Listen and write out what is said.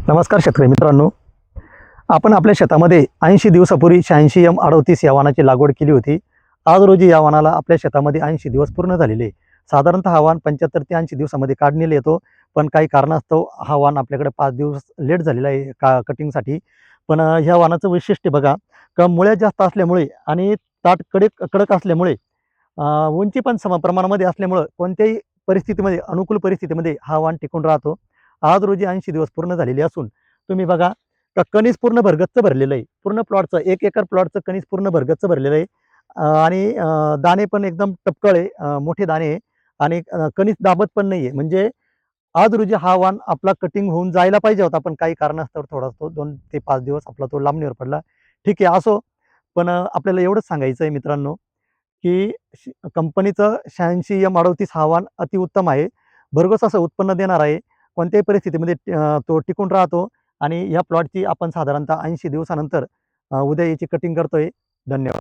नमस्कार शेतकरी मित्रांनो, आपण आपल्या शेतामध्ये 80 दिवसापूर्वी 86M38 या वाहनाची लागवड केली होती. आज रोजी या वाहनाला आपल्या शेतामध्ये 80 दिवस पूर्ण झालेले. साधारणतः हा वाहन 75 ते 80 दिवसामध्ये काढणीला येतो. पण काही कारणास्तव हा वाहन आपल्याकडे 5 दिवस लेट झालेला आहे कटिंगसाठी. पण ह्या वाहनाचं वैशिष्ट्य बघा, का मुळ्या जास्त असल्यामुळे आणि ताट कडक कडक असल्यामुळे उंची पण सम प्रमाणामध्ये असल्यामुळं कोणत्याही परिस्थितीमध्ये, अनुकूल परिस्थितीमध्ये हा वाहन टिकून राहतो. आज रोजी 80 दिवस पूर्ण झालेले असून तुम्ही बघा का कणीस पूर्ण भरगच्च भरलेलं आहे. पूर्ण प्लॉटचं 1 एकर प्लॉटचं कणीस पूर्ण भरगच्च भरलेलं आहे. आणि दाणे पण एकदम टपकळ आहे, मोठे दाणे आहे आणि कणीस दाबत पण नाहीये. म्हणजे आज रोजी हा वाण आपला कटिंग होऊन जायला पाहिजे होता, पण काही कारणास्तव थोडा तो 2 ते 5 दिवस आपला तो लांबणीवर पडला. ठीक आहे असो, पण आपल्याला एवढंच सांगायचं आहे मित्रांनो, की कंपनीचं 86M38 हा वाण अतिउत्तम आहे. भरघोस असं उत्पन्न देणार आहे. कोणत्याही परिस्थितीमध्ये तो टिकून राहतो आणि ह्या प्लॉटची आपण साधारणतः 80 दिवसानंतर उद्या याची कटिंग करतोय. धन्यवाद.